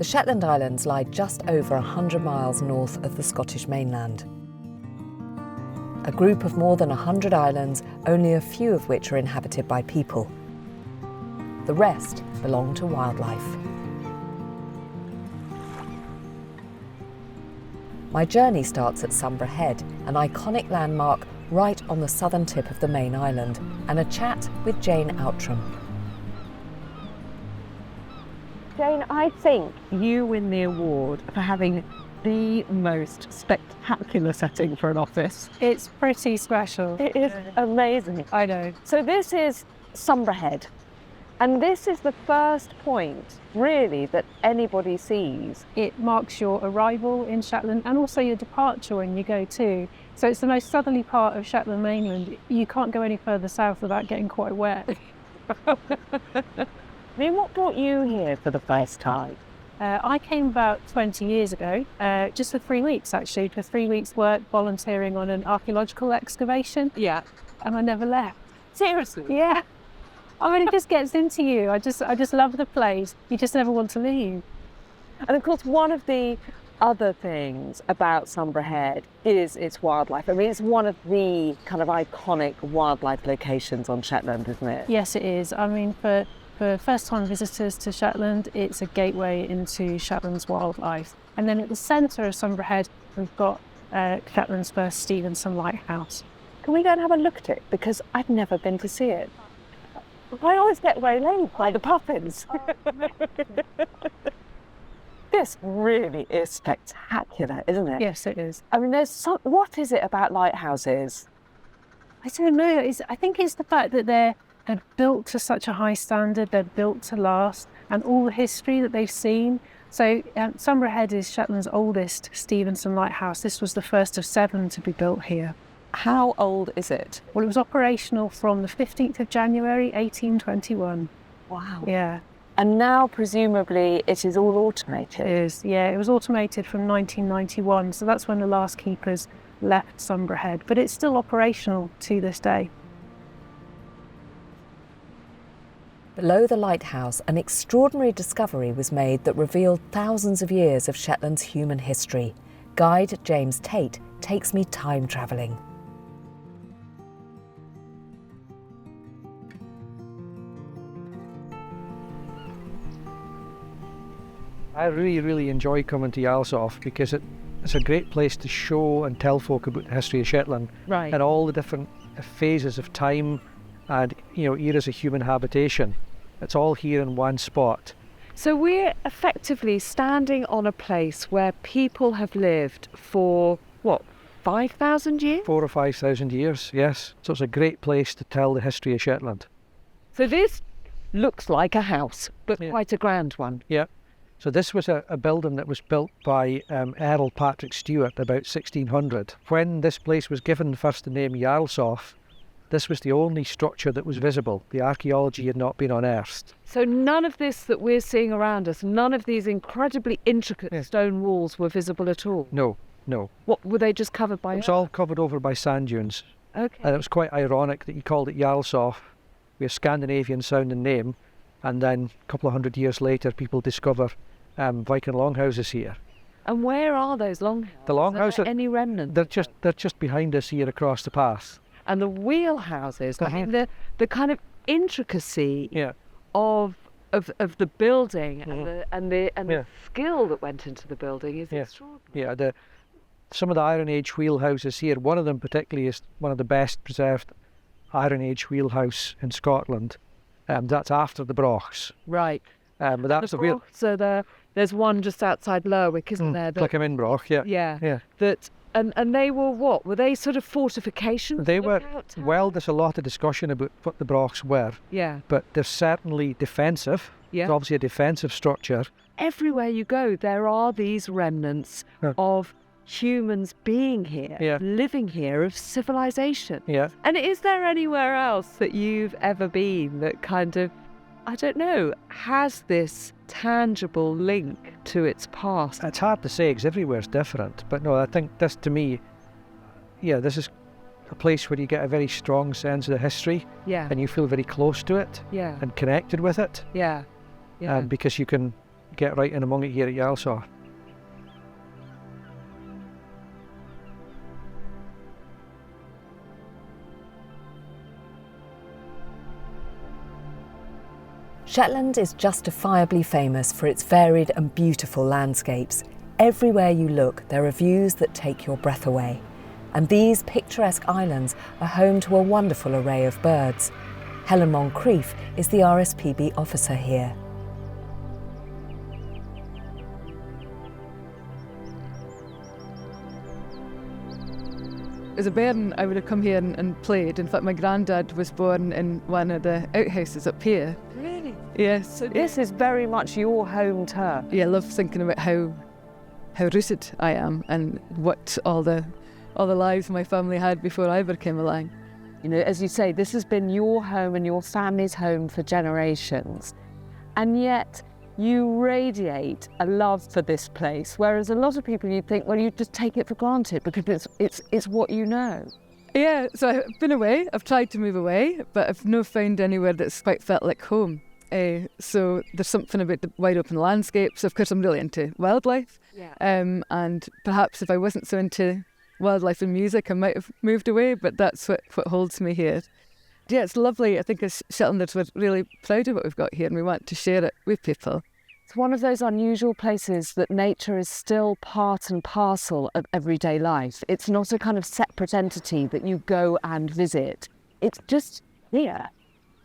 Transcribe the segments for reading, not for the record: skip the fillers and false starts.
The Shetland Islands lie just over 100 miles north of the Scottish mainland. A group of more than 100 islands, only a few of which are inhabited by people. The rest belong to wildlife. My journey starts at Sombra Head, an iconic landmark right on the southern tip of the main island, and a chat with Jane Outram. Jane, I think you win the award for having the most spectacular setting for an office. It's pretty special. It is amazing. I know. So this is Sombra Head, and this is the first point, really, that anybody sees. It marks your arrival in Shetland and also your departure when you go too. So it's the most southerly part of Shetland mainland. You can't go any further south without getting quite wet. I mean, what brought you here for the first time? I came about 20 years ago, just for 3 weeks actually, for 3 weeks work volunteering on an archaeological excavation. Yeah. And I never left. Seriously? Yeah. I mean, it just gets into you. I just love the place. You just never want to leave. And of course, one of the other things about Sombra Head is its wildlife. I mean, it's one of the kind of iconic wildlife locations on Shetland, isn't it? Yes, it is. I mean, for first-time visitors to Shetland, it's a gateway into Shetland's wildlife. And then at the centre of Sombra Head, we've got Shetland's first Stevenson lighthouse. Can we go and have a look at it? Because I've never been to see it. I always get waylaid by the puffins. This really is spectacular, isn't it? Yes, it is. I mean, what is it about lighthouses? I don't know. I think it's the fact that they're built to such a high standard, they're built to last, and all the history that they've seen. So Sombra Head is Shetland's oldest Stevenson lighthouse. This was the first of 7 to be built here. How old is it? Well, it was operational from the 15th of January, 1821. Wow. Yeah. And now, presumably, it is all automated? It is, yeah. It was automated from 1991, so that's when the last keepers left Sombra Head. But it's still operational to this day. Below the lighthouse, an extraordinary discovery was made that revealed thousands of years of Shetland's human history. Guide James Tate takes me time travelling. I really enjoy coming to Yarlsoft because it's a great place to show and tell folk about the history of Shetland. Right. And all the different phases of time and eras of human habitation. It's all here in one spot. So we're effectively standing on a place where people have lived for, what, 5,000 years? 4,000 or 5,000 years, yes. So it's a great place to tell the history of Shetland. So this looks like a house, but quite a grand one. Yeah. So this was a building that was built by Earl Patrick Stewart about 1600. When this place was given first the name Yarlsoft, this was the only structure that was visible. The archaeology had not been unearthed. So none of this that we're seeing around us, none of these incredibly intricate stone walls were visible at all? No. What, were they just covered by It was all covered over by sand dunes. Okay. And it was quite ironic that you called it Yarlsoft, with a Scandinavian sounding name, and then a couple of hundred years later people discover Viking longhouses here. And where are those longhouses? The longhouses, are there any remnants? They're just behind us here across the path. And the wheelhouses, I mean, the kind of intricacy of the building and the skill that went into the building is extraordinary. Yeah, some of the Iron Age wheelhouses here, one of them particularly is one of the best preserved Iron Age wheelhouse in Scotland. That's after the Brochs. Right. But that's the real. So there's one just outside Lerwick, isn't there? Clickaminbroch, yeah. That and they were what? Were they sort of fortifications? They were. Well, there's a lot of discussion about what the Brochs were. Yeah. But they're certainly defensive. Yeah. It's obviously a defensive structure. Everywhere you go, there are these remnants of humans being here, living here, of civilization. Yeah. And is there anywhere else that you've ever been that kind of, I don't know, has this tangible link to its past? It's hard to say because everywhere's different. But no, I think this, to me, this is a place where you get a very strong sense of the history. Yeah. And you feel very close to it. Yeah. And connected with it. Yeah. Yeah. Because you can get right in among it here at Yarlsoft. Shetland is justifiably famous for its varied and beautiful landscapes. Everywhere you look, there are views that take your breath away. And these picturesque islands are home to a wonderful array of birds. Helen Moncrief is the RSPB officer here. As a bairn, I would have come here and played. In fact, my granddad was born in one of the outhouses up here. Really? Yes. So this is very much your home turf. Yeah, I love thinking about how rooted I am and what all the lives my family had before I ever came along. You know, as you say, this has been your home and your family's home for generations. And yet you radiate a love for this place, whereas a lot of people, you think, well, you just take it for granted because it's what you know. Yeah, so I've been away. I've tried to move away, but I've not found anywhere that's quite felt like home. So there's something about the wide open landscapes. Of course, I'm really into wildlife. Yeah. And perhaps if I wasn't so into wildlife and music, I might have moved away, but that's what holds me here. Yeah, it's lovely. I think as Shetlanders, we're really proud of what we've got here and we want to share it with people. It's one of those unusual places that nature is still part and parcel of everyday life. It's not a kind of separate entity that you go and visit. It's just here.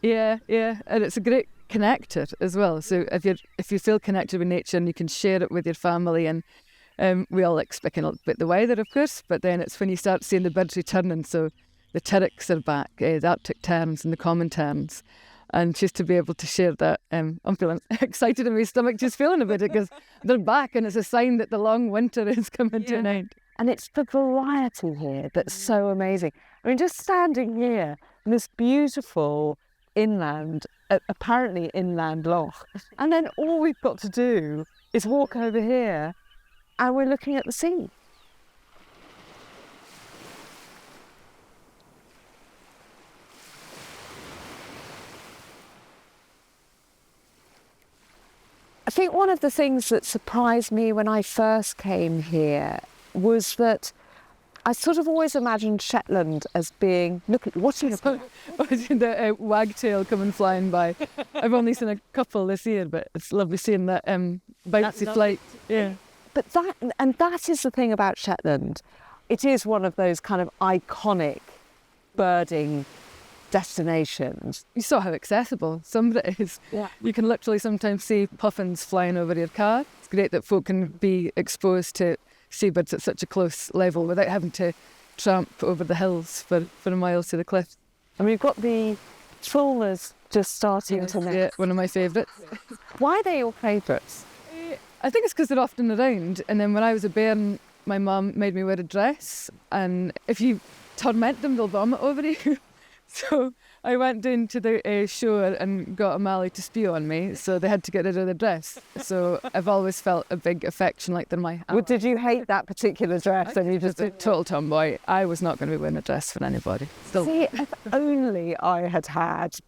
Yeah, and it's a great connector as well. So if you feel connected with nature and you can share it with your family, and we all like speaking a bit the weather, of course, but then it's when you start seeing the birds returning. So the tyrricks are back, the Arctic terns and the common terns, and just to be able to share that, I'm feeling excited in my stomach just feeling about it because they're back, and it's a sign that the long winter is coming to an end. And it's the variety here that's so amazing. I mean, just standing here in this beautiful inland, apparently inland loch, and then all we've got to do is walk over here and we're looking at the sea. I think one of the things that surprised me when I first came here was that I sort of always imagined Shetland as being, look at, watching the wagtail coming flying by. I've only seen a couple this year, but it's lovely seeing that bouncy flight. Yeah. But that is the thing about Shetland. It is one of those kind of iconic birding destinations. You saw how accessible some of it is. Yeah. You can literally sometimes see puffins flying over your car. It's great that folk can be exposed to seabirds at such a close level without having to tramp over the hills for miles to the cliffs. And we've got the trawlers just starting to nest. Yeah, one of my favourites. Why are they your favourites? I think it's because they're often around. And then when I was a bairn, my mum made me wear a dress, and if you torment them, they'll vomit over you. So I went down to the shore and got a Mallee to spew on me, so they had to get rid of the dress. So I've always felt a big affection, like they're my... Well, did you hate that particular dress? And you just a total tomboy. I was not going to be wearing a dress for anybody. Still. See, if only I had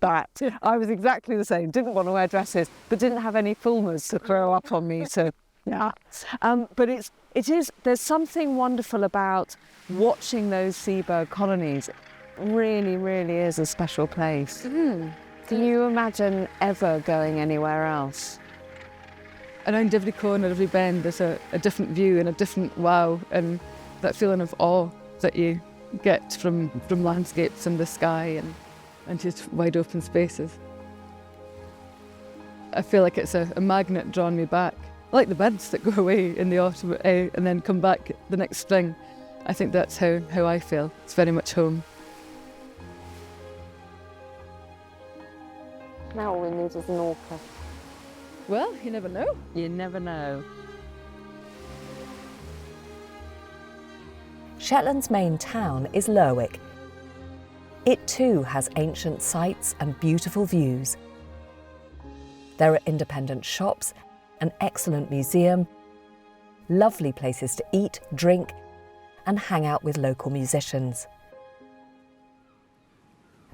that. I was exactly the same. Didn't want to wear dresses, but didn't have any fulmars to throw up on me. So yeah. But there's something wonderful about watching those seabird colonies. Really, really is a special place. Can you imagine ever going anywhere else? Around every corner, every bend, there's a different view and a different wow, and that feeling of awe that you get from landscapes and the sky and just wide open spaces. I feel like it's a magnet drawing me back. I like the birds that go away in the autumn and then come back the next spring. I think that's how I feel. It's very much home. Now all we need is an orca. Well, you never know. You never know. Shetland's main town is Lerwick. It too has ancient sites and beautiful views. There are independent shops, an excellent museum, lovely places to eat, drink, and hang out with local musicians.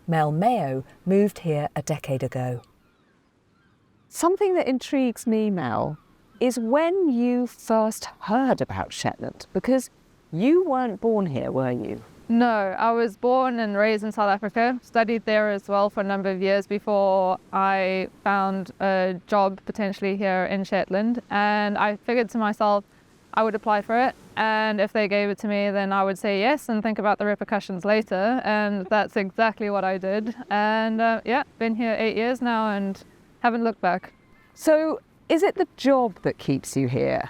Mel Mayo moved here a decade ago. Something that intrigues me, Mel, is when you first heard about Shetland, because you weren't born here, were you? No, I was born and raised in South Africa, studied there as well for a number of years before I found a job potentially here in Shetland. And I figured to myself, I would apply for it. And if they gave it to me, then I would say yes and think about the repercussions later. And that's exactly what I did. And yeah, been here 8 years now and haven't looked back. So is it the job that keeps you here?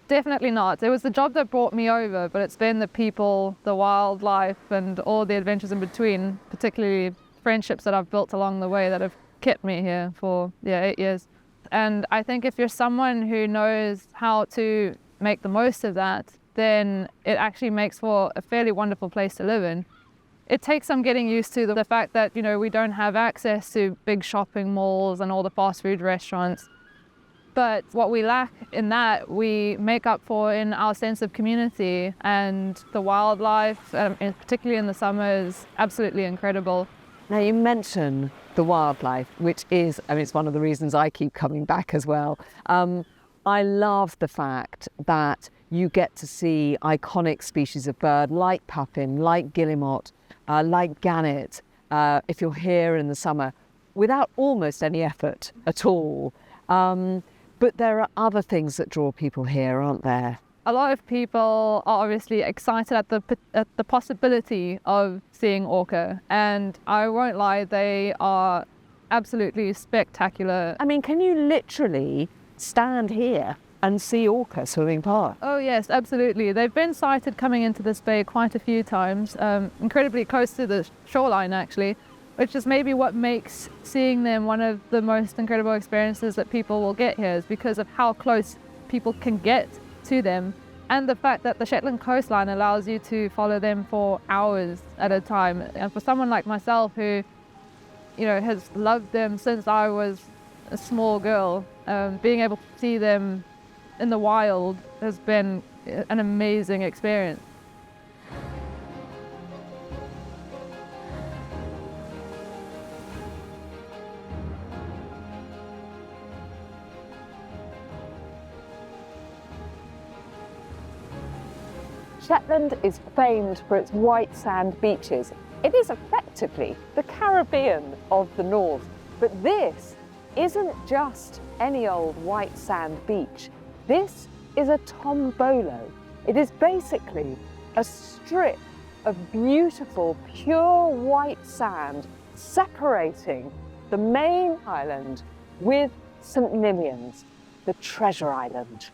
Definitely not. It was the job that brought me over, but it's been the people, the wildlife, and all the adventures in between, particularly friendships that I've built along the way that have kept me here for 8 years. And I think if you're someone who knows how to make the most of that, then it actually makes for a fairly wonderful place to live in. It takes some getting used to the fact that, we don't have access to big shopping malls and all the fast food restaurants. But what we lack in that, we make up for in our sense of community, and the wildlife, particularly in the summer, is absolutely incredible. Now, you mention the wildlife, which is, it's one of the reasons I keep coming back as well. I love the fact that you get to see iconic species of bird like puffin, like guillemot, like gannet, if you're here in the summer, without almost any effort at all. But there are other things that draw people here, aren't there? A lot of people are obviously excited at the possibility of seeing orca, and I won't lie, they are absolutely spectacular. Can you literally stand here and see orca swimming past? Oh yes, absolutely. They've been sighted coming into this bay quite a few times, incredibly close to the shoreline actually, which is maybe what makes seeing them one of the most incredible experiences that people will get here, is because of how close people can get to them, and the fact that the Shetland coastline allows you to follow them for hours at a time. And for someone like myself who, has loved them since I was a small girl, being able to see them in the wild has been an amazing experience. Shetland is famed for its white sand beaches. It is effectively the Caribbean of the North. But this isn't just any old white sand beach. This is a tombolo. It is basically a strip of beautiful, pure white sand separating the main island with St. Ninians, the treasure island.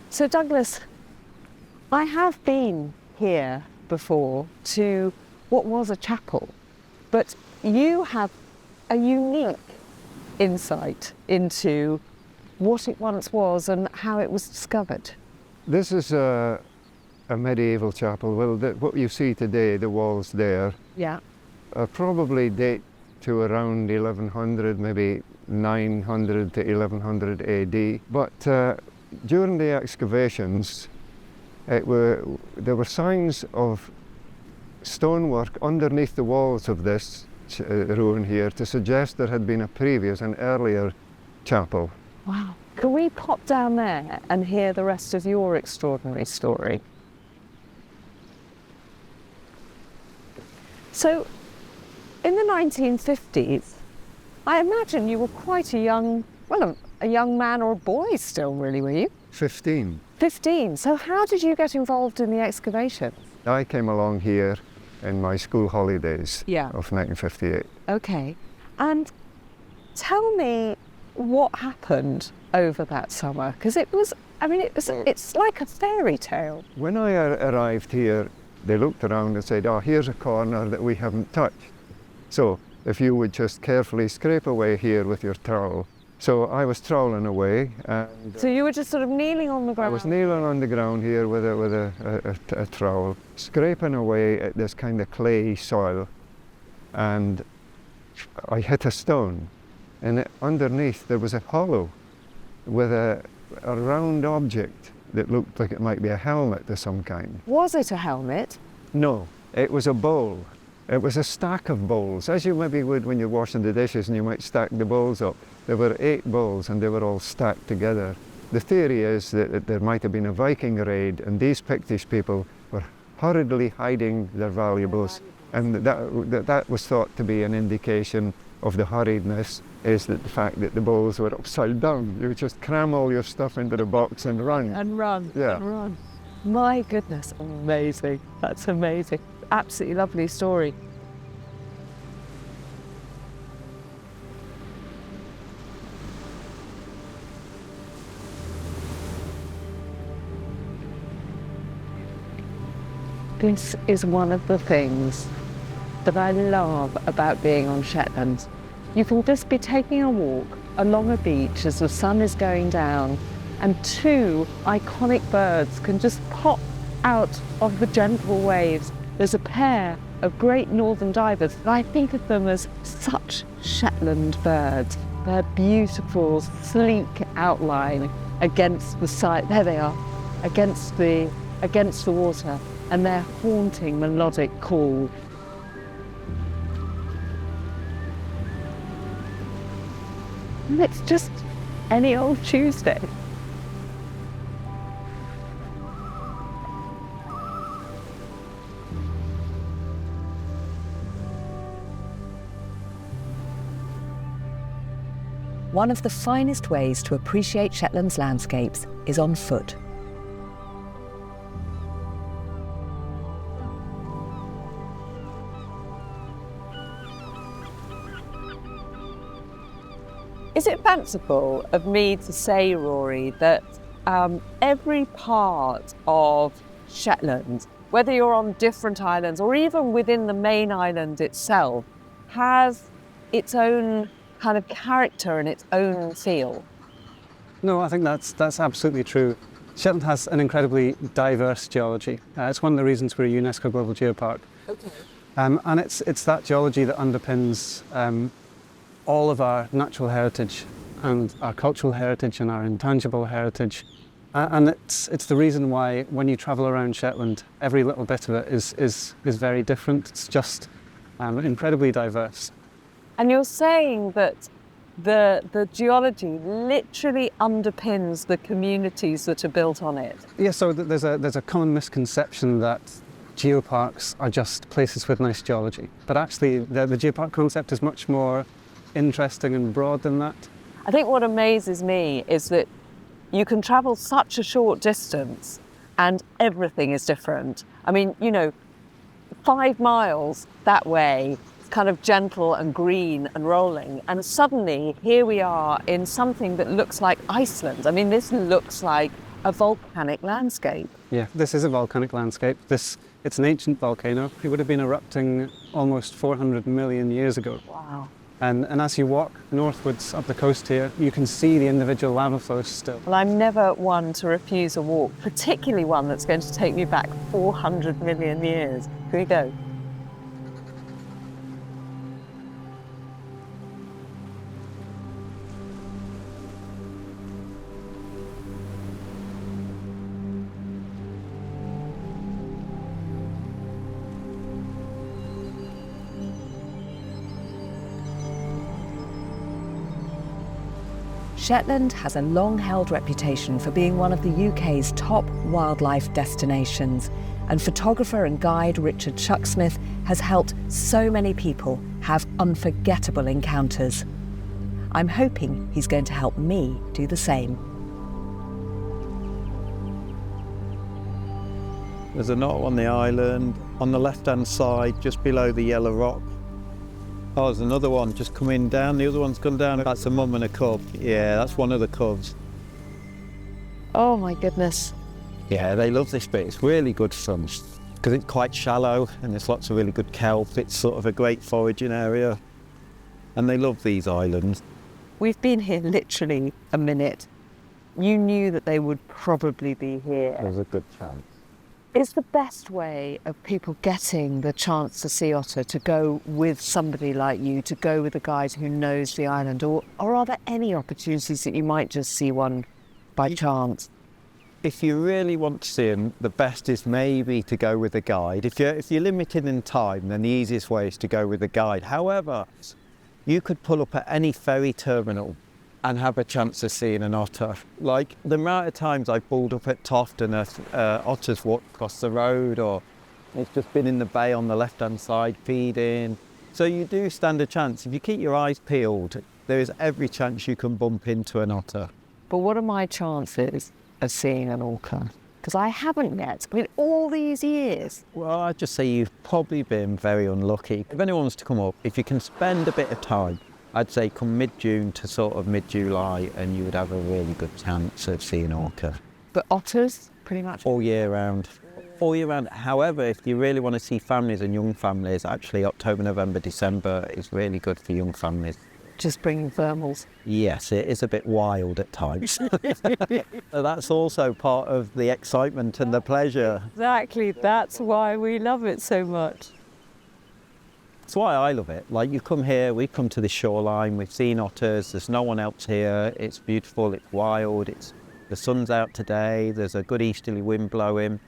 So Douglas, I have been here before to what was a chapel, but you have a unique insight into what it once was and how it was discovered. This is a medieval chapel. Well, what you see today, the walls there, probably date to around 1100, maybe 900 to 1100 AD. But during the excavations, there were signs of stonework underneath the walls of this ruin here to suggest there had been a previous and earlier chapel. Wow. Can we pop down there and hear the rest of your extraordinary story? So, in the 1950s, I imagine you were quite a young man or a boy still, really, were you? 15. 15. So how did you get involved in the excavation? I came along here in my school holidays of 1958. Okay. And tell me what happened over that summer, because it's like a fairy tale. When I arrived here, they looked around and said, oh, here's a corner that we haven't touched. So if you would just carefully scrape away here with your trowel. So I was troweling away. And so you were just sort of kneeling on the ground? I was kneeling on the ground here with a trowel, scraping away at this kind of clay soil, and I hit a stone, and underneath there was a hollow with a round object that looked like it might be a helmet of some kind. Was it a helmet? No, it was a bowl. It was a stack of bowls, as you maybe would when you're washing the dishes and you might stack the bowls up. There were 8 bowls and they were all stacked together. The theory is that there might have been a Viking raid and these Pictish people were hurriedly hiding their valuables, and that was thought to be an indication of the hurriedness, is that the fact that the bowls were upside down. You would just cram all your stuff into the box and run. And run, Yeah. and run. My goodness, amazing. That's amazing. Absolutely lovely story. This is one of the things that I love about being on Shetland. You can just be taking a walk along a beach as the sun is going down, and 2 iconic birds can just pop out of the gentle waves. There's a pair of great northern divers, and I think of them as such Shetland birds. Their beautiful, sleek outline against the side, there they are, against the water, and their haunting melodic call. And it's just any old Tuesday. One of the finest ways to appreciate Shetland's landscapes is on foot. Is it fanciful of me to say, Rory, that every part of Shetland, whether you're on different islands or even within the main island itself, has its own kind of character and its own feel? No, I think that's absolutely true. Shetland has an incredibly diverse geology. It's one of the reasons we're a UNESCO Global Geopark. Okay. And it's that geology that underpins all of our natural heritage and our cultural heritage and our intangible heritage. And it's the reason why when you travel around Shetland, every little bit of it is very different. It's just incredibly diverse. And you're saying that the geology literally underpins the communities that are built on it? Yeah, so there's a common misconception that geoparks are just places with nice geology. But actually, the geopark concept is much more interesting and broad than that. I think what amazes me is that you can travel such a short distance and everything is different. I mean, 5 miles that way, it's kind of gentle and green and rolling, and suddenly here we are in something that looks like Iceland. I mean, this looks like a volcanic landscape. Yeah, this is a volcanic landscape. It's an ancient volcano. It would have been erupting almost 400 million years ago. Wow. And as you walk northwards up the coast here, you can see the individual lava flows still. Well, I'm never one to refuse a walk, particularly one that's going to take me back 400 million years. Here we go. Shetland has a long-held reputation for being one of the UK's top wildlife destinations, and photographer and guide Richard Chucksmith has helped so many people have unforgettable encounters. I'm hoping he's going to help me do the same. There's a knot on the island, on the left-hand side, just below the yellow rock. Oh, there's another one just coming down. The other one's gone down. That's a mum and a cub. Yeah, that's one of the cubs. Oh my goodness. Yeah, they love this bit. It's really good fun because it's quite shallow and there's lots of really good kelp. It's sort of a great foraging area and they love these islands. We've been here literally a minute. You knew that they would probably be here. There's a good chance. Is the best way of people getting the chance to see otter to go with somebody like you, to go with a guide who knows the island, or are there any opportunities that you might just see one by chance? If you really want to see them, the best is maybe to go with a guide. If you're limited in time, then the easiest way is to go with a guide. However, you could pull up at any ferry terminal and have a chance of seeing an otter. Like the amount of times I pulled up at Toft and otters walked across the road, or it's just been in the bay on the left-hand side feeding. So you do stand a chance. If you keep your eyes peeled, there is every chance you can bump into an otter. But what are my chances of seeing an orca? Because I haven't yet, in all these years. Well, I'd just say you've probably been very unlucky. If anyone wants to come up, if you can spend a bit of time, I'd say come mid-June to sort of mid-July, and you would have a really good chance of seeing orca. But otters, pretty much? All year round. All year round. However, if you really want to see families and young families, actually October, November, December is really good for young families. Just bringing thermals. Yes, it is a bit wild at times. That's also part of the excitement and the pleasure. Exactly, that's why we love it so much. That's why I love it. Like, you come here, we come to the shoreline, we've seen otters, there's no one else here, it's beautiful, it's wild, the sun's out today, there's a good easterly wind blowing,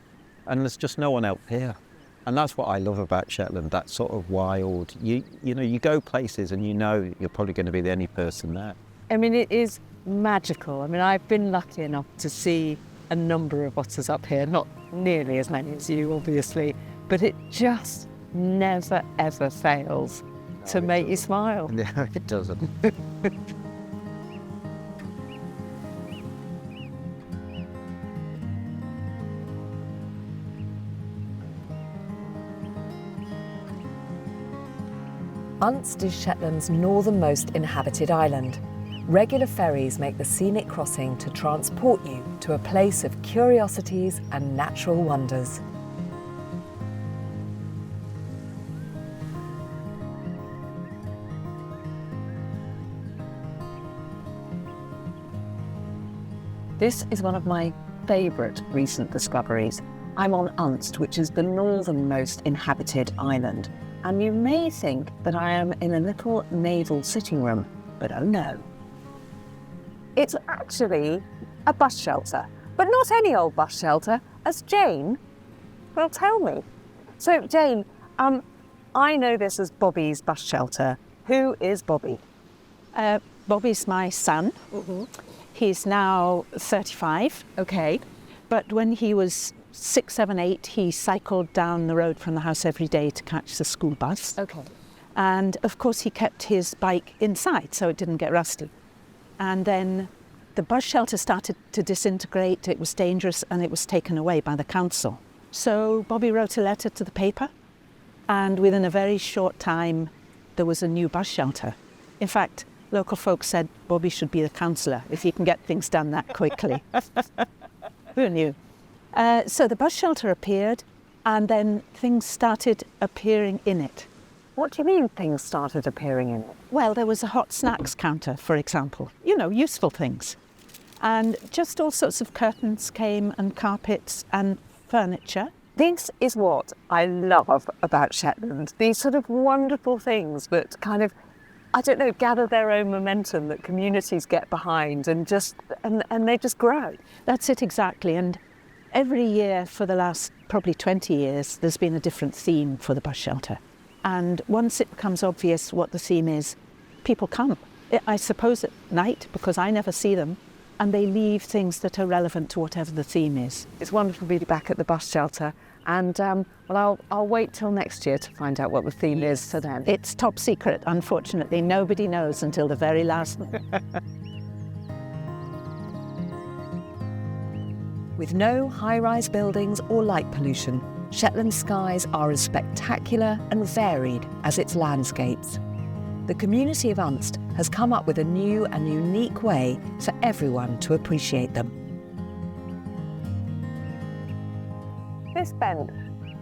and there's just no one else here. And that's what I love about Shetland, that sort of wild. You know, you go places and you know you're probably going to be the only person there. I mean, it is magical. I mean, I've been lucky enough to see a number of otters up here, not nearly as many as you, obviously, but it just never, ever fails to make you smile. No, it doesn't. Unst is Shetland's northernmost inhabited island. Regular ferries make the scenic crossing to transport you to a place of curiosities and natural wonders. This is one of my favourite recent discoveries. I'm on Unst, which is the northernmost inhabited island. And you may think that I am in a little naval sitting room, but oh no. It's actually a bus shelter, but not any old bus shelter, as Jane will tell me. So Jane, I know this as Bobby's bus shelter. Who is Bobby? Bobby's my son. Mm-hmm. He's now 35. Okay. But when he was 6, 7, 8, he cycled down the road from the house every day to catch the school bus. Okay. And of course he kept his bike inside so it didn't get rusty. And then the bus shelter started to disintegrate, it was dangerous, and it was taken away by the council. So Bobby wrote a letter to the paper, and within a very short time there was a new bus shelter. In fact, local folks said Bobby should be the councillor if he can get things done that quickly. Who knew? So the bus shelter appeared, and then things started appearing in it. What do you mean things started appearing in it? Well, there was a hot snacks counter, for example. You know, useful things. And just all sorts of curtains came, and carpets and furniture. This is what I love about Shetland. These sort of wonderful things that kind of, I don't know, gather their own momentum that communities get behind and they just grow. That's it exactly. And every year for the last probably 20 years, there's been a different theme for the bus shelter. And once it becomes obvious what the theme is, people come. I suppose at night, because I never see them, and they leave things that are relevant to whatever the theme is. It's wonderful to be back at the bus shelter. And well, I'll wait till next year to find out what the theme is for then. It's top secret, unfortunately. Nobody knows until the very last minute. With no high-rise buildings or light pollution, Shetland skies are as spectacular and varied as its landscapes. The community of Unst has come up with a new and unique way for everyone to appreciate them. This bench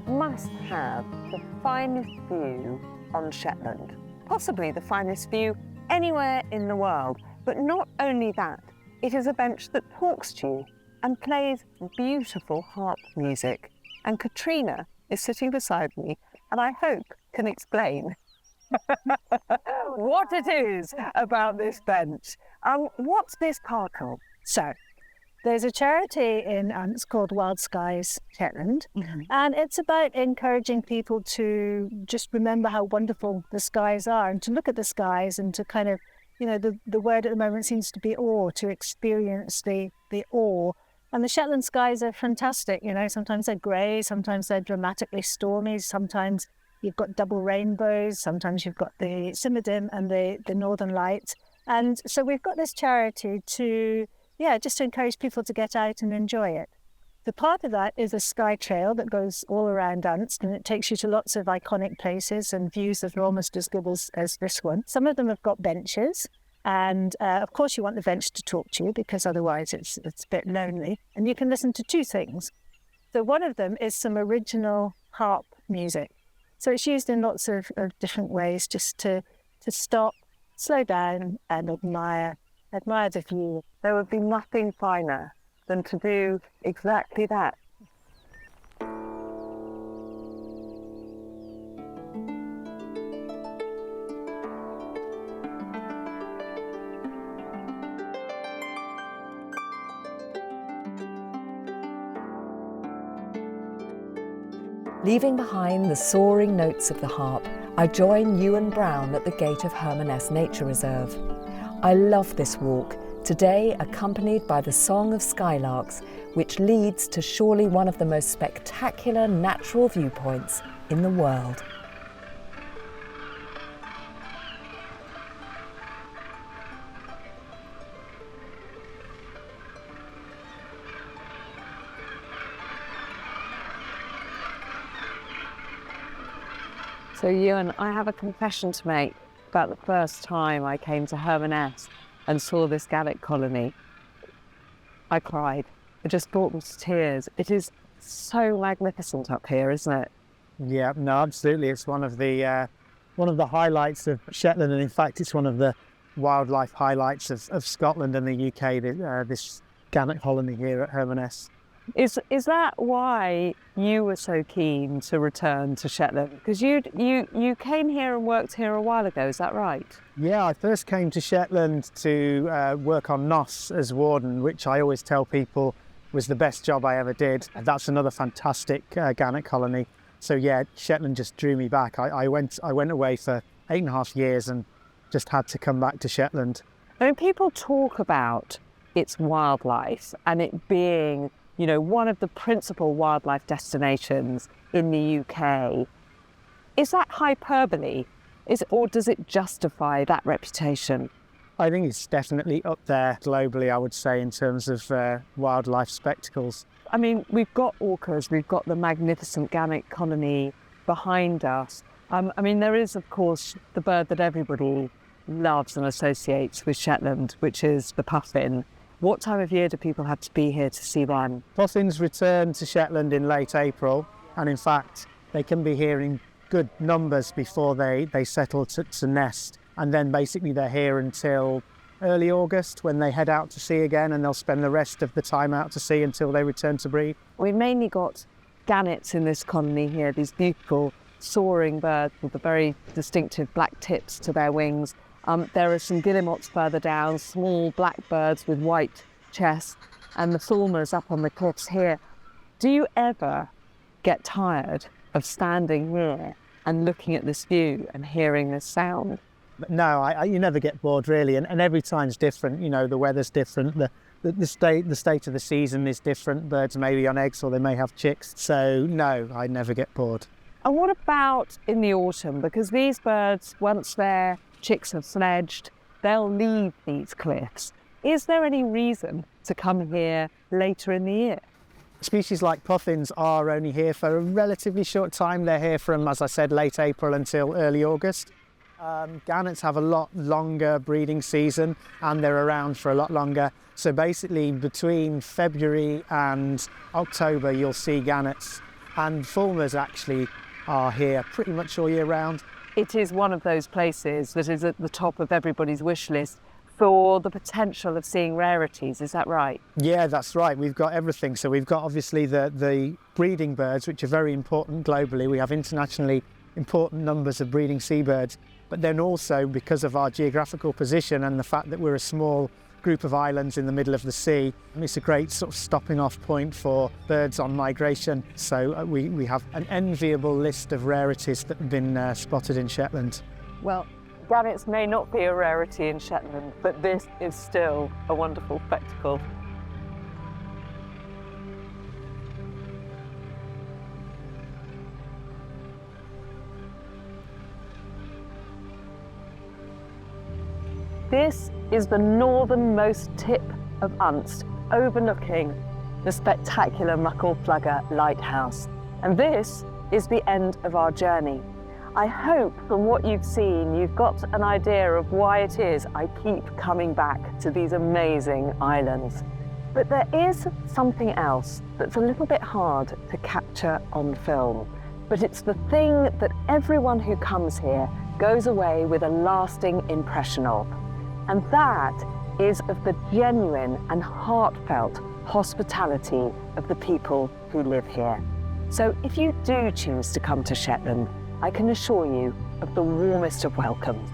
must have the finest view on Shetland, possibly the finest view anywhere in the world. But not only that, it is a bench that talks to you and plays beautiful harp music. And Katrina is sitting beside me, and I hope can explain what it is about this bench. What's this part called? So, There's a charity in it's called Wild Skies Shetland, and it's about encouraging people to just remember how wonderful the skies are and to look at the skies and to kind of, the word at the moment seems to be awe, to experience the awe. And the Shetland skies are fantastic, sometimes they're grey, sometimes they're dramatically stormy, sometimes you've got double rainbows, sometimes you've got the Simmerdim and the Northern Lights. And so we've got this charity to just to encourage people to get out and enjoy it. The part of that is a sky trail that goes all around Unst, and it takes you to lots of iconic places and views that are almost as good as this one. Some of them have got benches, and of course you want the bench to talk to you because otherwise it's a bit lonely. And you can listen to two things. So one of them is some original harp music. So it's used in lots of different ways, just to stop, slow down and admire the view. There would be nothing finer than to do exactly that. Leaving behind the soaring notes of the harp, I join Ewan Brown at the gate of Hermaness Nature Reserve. I love this walk, today accompanied by the Song of Skylarks, which leads to surely one of the most spectacular natural viewpoints in the world. So Ewan, I have a confession to make about the first time I came to Hermaness and saw this gannet colony. I cried. It just brought me to tears. It is so magnificent up here, isn't it? Yeah, no, absolutely. It's one of the highlights of Shetland, and in fact, it's one of the wildlife highlights of Scotland and the UK. This gannet colony here at Hermaness. Is that why you were so keen to return to Shetland? Because you came here and worked here a while ago, is that right? Yeah, I first came to Shetland to work on Noss as warden, which I always tell people was the best job I ever did. That's another fantastic gannet colony. So yeah, Shetland just drew me back. I went away for 8.5 years and just had to come back to Shetland. When people talk about its wildlife and it being one of the principal wildlife destinations in the UK. Is that hyperbole? Or does it justify that reputation? I think it's definitely up there globally, I would say, in terms of wildlife spectacles. I mean, we've got orcas, we've got the magnificent gannet colony behind us. I mean, there is, of course, the bird that everybody loves and associates with Shetland, which is the puffin. What time of year do people have to be here to see them? Puffins return to Shetland in late April, and in fact they can be here in good numbers before they settle to nest, and then basically they're here until early August when they head out to sea again, and they'll spend the rest of the time out to sea until they return to breed. We've mainly got gannets in this colony here, these beautiful soaring birds with the very distinctive black tips to their wings. There are some guillemots further down, small black birds with white chests, and the fulmars up on the cliffs here. Do you ever get tired of standing here and looking at this view and hearing this sound? No, you never get bored really, and every time's different. The weather's different, the state of the season is different. Birds may be on eggs or they may have chicks, so no, I never get bored. And what about in the autumn? Because these birds, once their chicks have fledged, they'll leave these cliffs. Is there any reason to come here later in the year? Species like puffins are only here for a relatively short time. They're here from, as I said, late April until early August. Gannets have a lot longer breeding season and they're around for a lot longer. So basically between February and October you'll see gannets, and fulmars actually are here pretty much all year round. It is one of those places that is at the top of everybody's wish list for the potential of seeing rarities, is that right? Yeah, that's right. We've got everything. So we've got obviously the breeding birds, which are very important globally. We have internationally important numbers of breeding seabirds, but then also because of our geographical position and the fact that we're a small group of islands in the middle of the sea. It's a great sort of stopping off point for birds on migration. So we have an enviable list of rarities that have been spotted in Shetland. Well, gannets may not be a rarity in Shetland, but this is still a wonderful spectacle. This is the northernmost tip of Unst, overlooking the spectacular Muckleflugga Lighthouse. And this is the end of our journey. I hope from what you've seen, you've got an idea of why it is I keep coming back to these amazing islands. But there is something else that's a little bit hard to capture on film. But it's the thing that everyone who comes here goes away with a lasting impression of. And that is of the genuine and heartfelt hospitality of the people who live here. So if you do choose to come to Shetland, I can assure you of the warmest of welcomes.